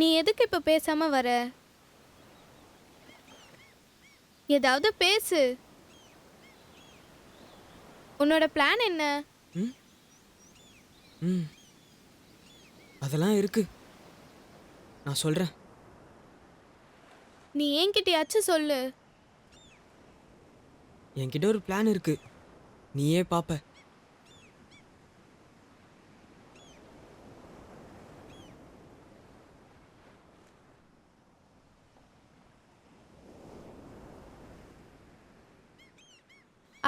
நீ எதுக்கு இப்ப பேசாம வர? ஏதாவது பேசு. உன்னோட பிளான் என்ன? ம் ம் அதெல்லாம் இருக்கு, நான் சொல்றேன். நீ என்கிட்டயாச்சும் சொல்லு. என்கிட்ட ஒரு பிளான் இருக்கு, நீயே பாப்ப.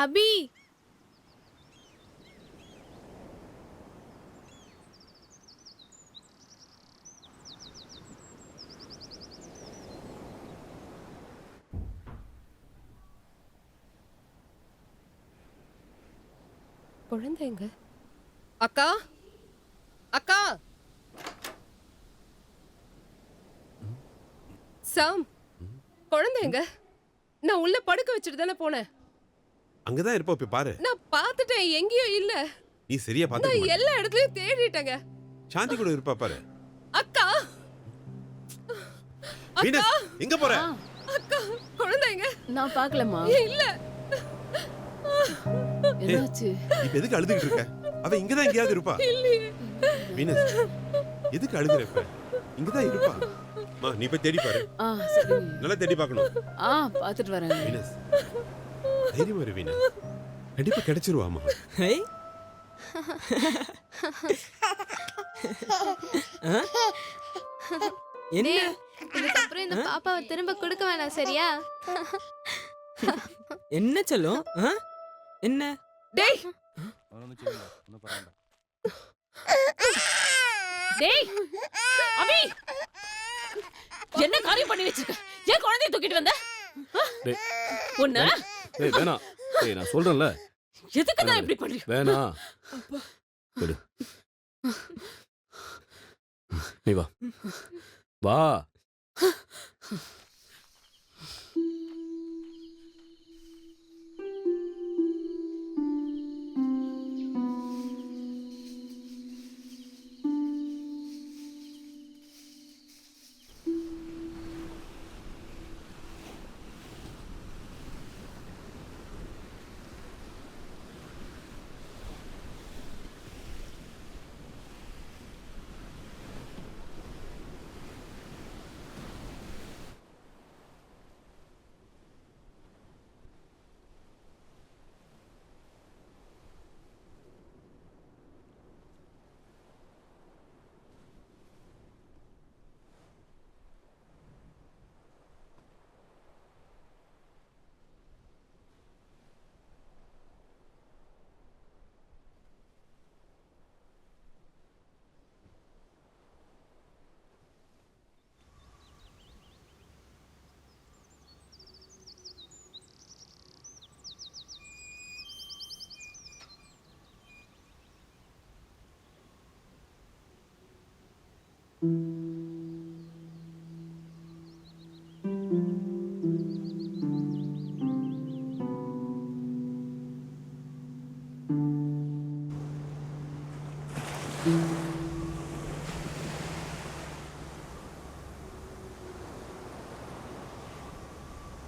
அபி, குழந்தைங்க. அக்கா, அக்கா, சாம், குழந்தைங்க. நான் உள்ள படுக்க வச்சுட்டு தானே போனேன். அங்கதான் இருப்ப, போய் பாரு. நான் பார்த்துட்டேன், எங்கேயும் இல்ல. நீ சரியா நான் பாத்து எல்லா இடத்துலயும் தேடிட்டேங்க. சாந்தி கூட இருப்பா பாரு. அக்கா, வீனஸ், எங்க போற? அக்கா, குழந்தைங்க. நான் பார்க்கலமா. இல்ல. என்னாச்சு? இப்ப எதுக்கு அழுதுகிட்டு இருக்க? அவ இங்கதான் எங்கேயாவது இருப்பா. வீனஸ், எதுக்கு அழுகுற இப்ப? இங்கதான் இருப்பா. மா, நீ போய் தேடி பாரு. சரி. நல்லா தேடி பார்க்கணும். பார்த்துட்டு வரேன். வீனஸ், தைரியமா இரு வீனஸ். கண்டிப்பா கிடைச்சிருவாமா. ஹேய், என்ன? டேய், இதுக்கப்புறம் இந்த பாப்பாவை திரும்ப கொடுக்க வேணாம், சரியா? என்ன செல்லம்? என்ன? டேய், டேய் அபி, என்ன காரியம் பண்ணி வச்சிருக்க? ஏன் குழந்தையை தூக்கிட்டு வந்த? டேய், உன்ன டேய் வேணாம். டேய் நான் சொல்றேன்ல. எதுக்கு தான் இப்படி பண்றீங்க? வேணாம். விடு. நீ வா. வா.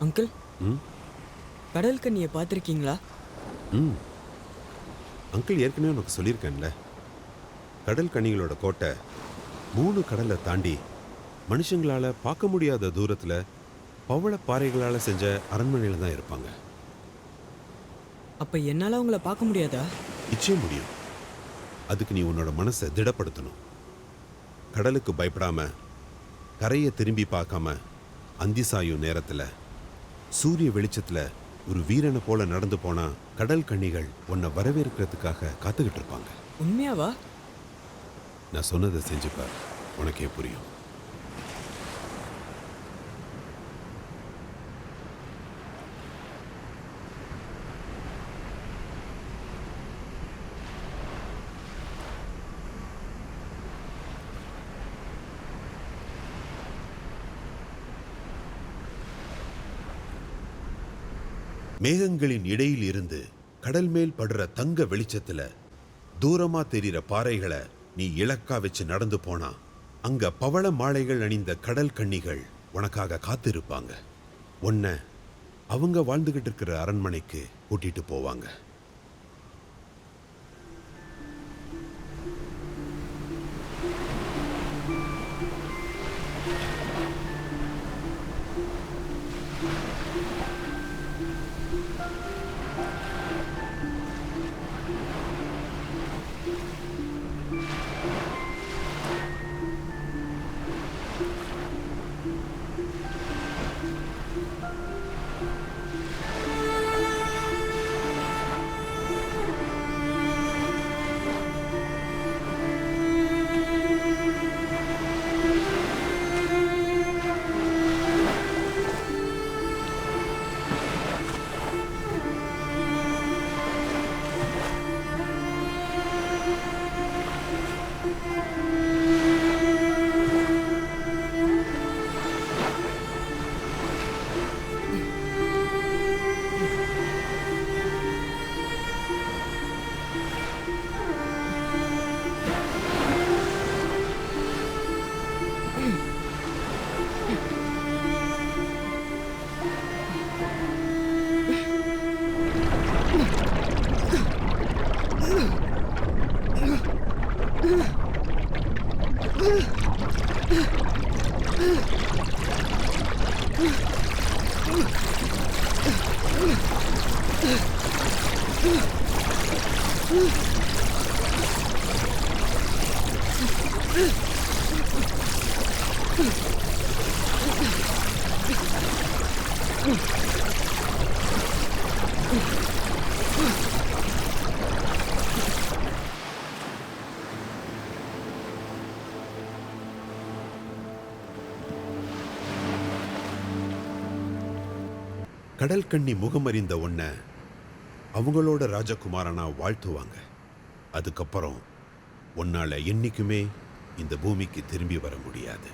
அங்கிள், ம் கடல் கண்ணியை பார்த்துருக்கீங்களா? ம் அங்கிள் ஏற்கனவே உனக்கு சொல்லியிருக்கேன்ல, கடல் கன்னிகளோட கோட்டை 3 கடலை தாண்டி மனுஷங்களால பார்க்க முடியாத தூரத்துல பவள பாறைகளால செஞ்ச அரண்மனையில தான் இருப்பாங்க. அப்ப என்னால உங்களை பார்க்க முடியாதா? நிச்சயம் முடியும். அதுக்கு நீ உன்னோட மனசை திடப்படுத்தணும். கடலுக்கு பயப்படாம, கரையை திரும்பி பார்க்காம, அந்தி சாயும் நேரத்துல சூரிய வெளிச்சத்துல ஒரு வீரனை போல நடந்து போனா கடல் கன்னிகள் உன்னை வரவேற்கிறதுக்காக காத்துக்கிட்டு இருப்பாங்க. உண்மையாவா? நான் சொன்னதை செஞ்சுப்பார், உனக்கே புரியும். மேகங்களின் இடையில் இருந்து கடல் மேல் படுற தங்க வெளிச்சத்துல தூரமா தெரிகிற பாறைகளை நீ இலக்கா வச்சு நடந்து போனா அங்க பவள மாலைகள் அணிந்த கடல் கன்னிகள் உனக்காக காத்திருப்பாங்க. உன்னை அவங்க வாழ்ந்துகிட்டு இருக்கிற அரண்மனைக்கு கூட்டிட்டு போவாங்க. கடல் கன்னி முகமறிந்த உன்னை அவங்களோட ராஜகுமாரனா வாழ்த்துவாங்க. அதுக்கப்புறம் உன்னால என்னைக்குமே இந்த பூமிக்கு திரும்பி வர முடியாது.